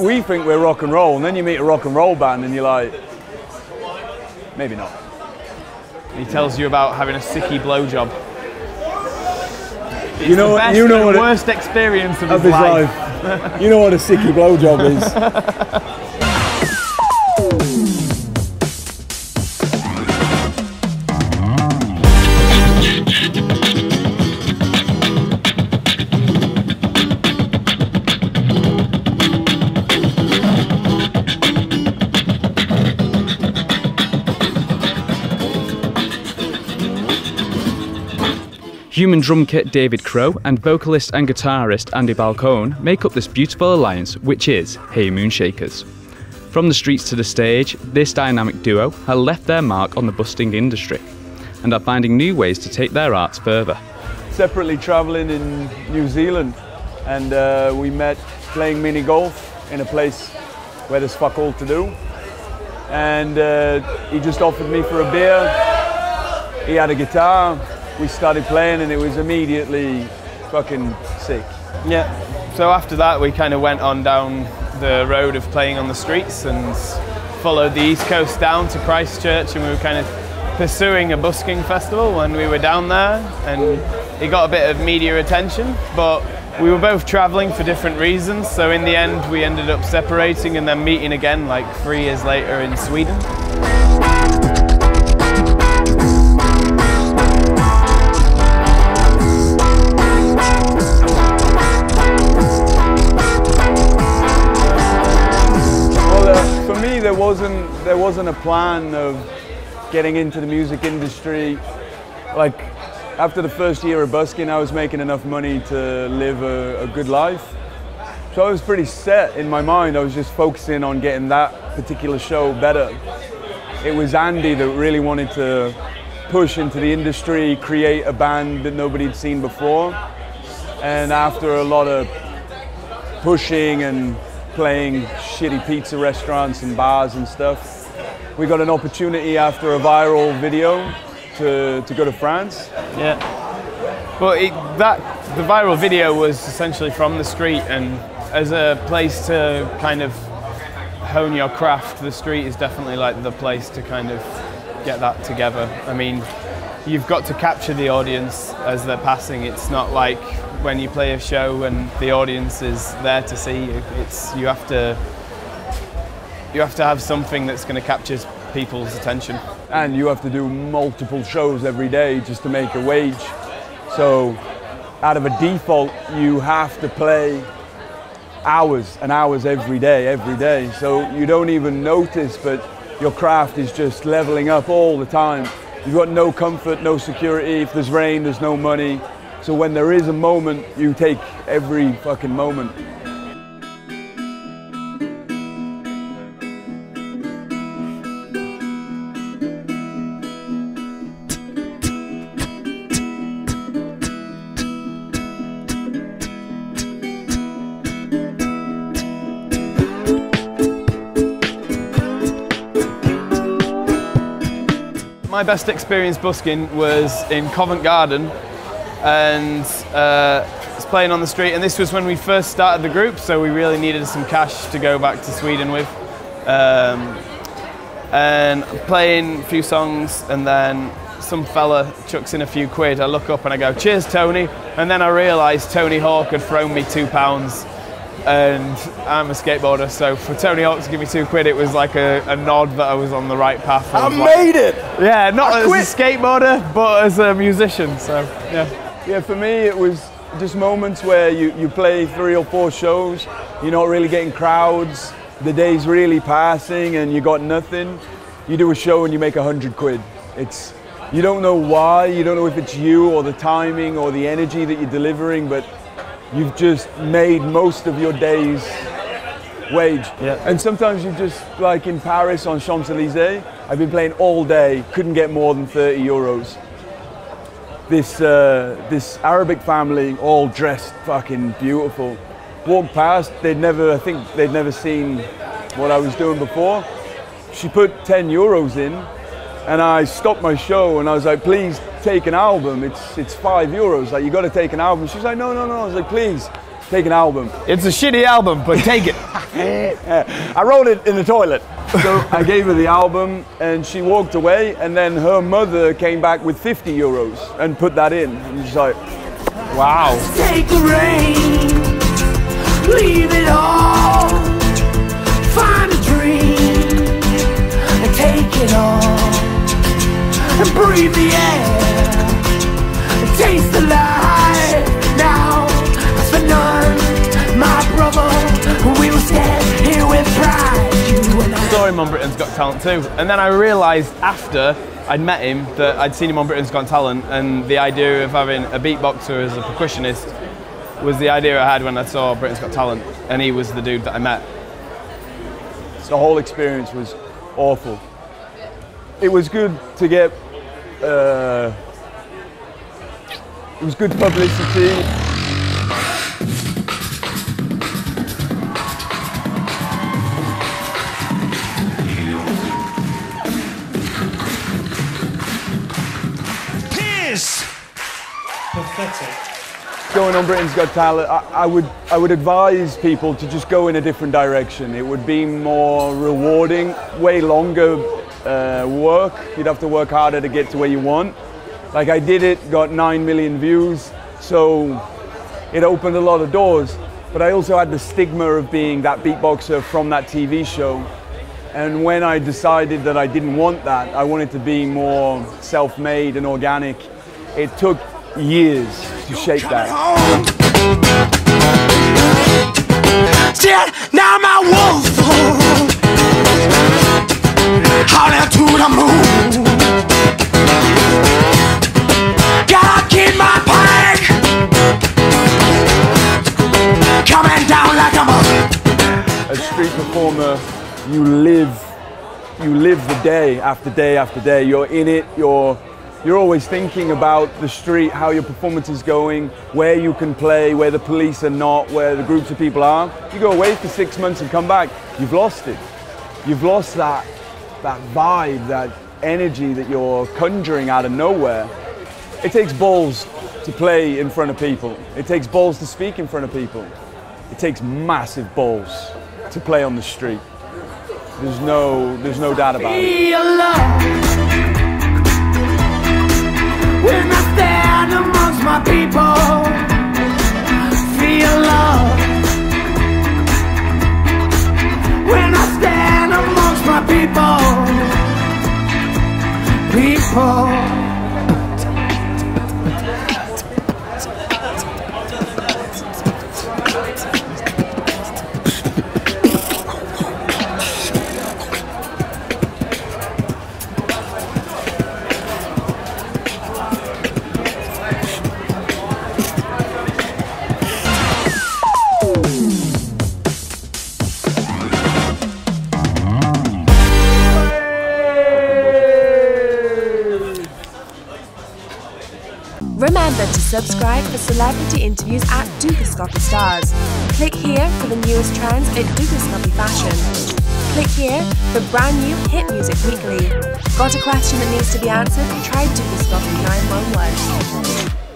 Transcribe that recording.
we think we're rock and roll, and then you meet a rock and roll band and you're like, maybe not. He tells you about having a sicky blowjob. You know what? You know what? The worst experience of his life. You know what a sicky blowjob is. Human drum kit David Crow and vocalist and guitarist Andy Balcone make up this beautiful alliance, which is Heymoonshakers. From the streets to the stage, this dynamic duo have left their mark on the busking industry and are finding new ways to take their arts further. Separately travelling in New Zealand, and we met playing mini golf in a place where there's fuck all to do, and he just offered me for a beer. He had a guitar. We started playing and it was immediately fucking sick. Yeah, so after that we kind of went on down the road of playing on the streets and followed the East Coast down to Christchurch, and we were kind of pursuing a busking festival when we were down there, and it got a bit of media attention, but we were both travelling for different reasons, so in the end we ended up separating and then meeting again like 3 years later in Sweden. There wasn't a plan of getting into the music industry. Like, after the first year of busking, I was making enough money to live a good life. So I was pretty set in my mind. I was just focusing on getting that particular show better. It was Andy that really wanted to push into the industry, create a band that nobody had seen before. And after a lot of pushing and playing shitty pizza restaurants and bars and stuff, we got an opportunity after a viral video to go to France. Yeah, well, the viral video was essentially from the street, and as a place to kind of hone your craft, the street is definitely like the place to kind of get that together. I mean, you've got to capture the audience as they're passing. It's not like when you play a show and the audience is there to see you. You have to have something that's going to capture people's attention. And you have to do multiple shows every day just to make a wage. So out of a default, you have to play hours and hours every day. So you don't even notice, but your craft is just leveling up all the time. You've got no comfort, no security. If there's rain, there's no money. So when there is a moment, you take every fucking moment. My best experience busking was in Covent Garden, and was playing on the street, and this was when we first started the group, so we really needed some cash to go back to Sweden with, and playing a few songs, and then some fella chucks in a few quid. I look up and I go, "Cheers, Tony," and then I realised Tony Hawk had thrown me £2, and I'm a skateboarder, so for Tony Hawk to give me 2 quid, it was like a nod that I was on the right path. I made it! Yeah, not as a skateboarder, but as a musician, so yeah. Yeah, for me it was just moments where you play 3 or 4 shows, you're not really getting crowds, the day's really passing and you got nothing. You do a show and you make 100 quid. You don't know why, you don't know if it's you or the timing or the energy that you're delivering, but you've just made most of your day's wage. Yeah. And sometimes you just, like in Paris on Champs-Élysées, I've been playing all day, couldn't get more than 30 euros. This Arabic family, all dressed fucking beautiful, walked past, I think they'd never seen what I was doing before. She put 10 euros in, and I stopped my show and I was like, "Please take an album, it's 5 euros, like you gotta take an album." She's like, no. I was like, "Please, Take an album. It's a shitty album, but take it. I wrote it in the toilet. So I gave her the album and she walked away, and then her mother came back with 50 euros and put that in. And she's like, wow. Take the rain, leave it all, find a dream and take it all, and breathe the air, and taste the light. Now, as for none, my brother, we will stand here with pride, you and I. Saw him on Britain's Got Talent too, and then I realised after I'd met him that I'd seen him on Britain's Got Talent, and the idea of having a beatboxer as a percussionist was the idea I had when I saw Britain's Got Talent, and he was the dude that I met. The whole experience was awful. It was good to get, it was good publicity. Pathetic. Going on Britain's Got Talent, I would advise people to just go in a different direction. It would be more rewarding, way longer work. You'd have to work harder to get to where you want. Like I did it, got 9 million views, so it opened a lot of doors. But I also had the stigma of being that beatboxer from that TV show. And when I decided that I didn't want that, I wanted to be more self-made and organic, it took years to shape that. Still, now my wolf howling to the moon. Gotta keep my pack coming down like a moon. As a street performer, you live the day after day after day. You're in it, you're always thinking about the street, how your performance is going, where you can play, where the police are not, where the groups of people are. You go away for 6 months and come back, you've lost it. You've lost that vibe, that energy that you're conjuring out of nowhere. It takes balls to play in front of people. It takes balls to speak in front of people. It takes massive balls to play on the street. There's no doubt about it. When I stand amongst my people, feel love. When I stand amongst my people. Remember to subscribe for celebrity interviews at Dukascopy Stars. Click here for the newest trends at Dukascopy Fashion. Click here for brand new hit music weekly. Got a question that needs to be answered? Try Dukascopy 911.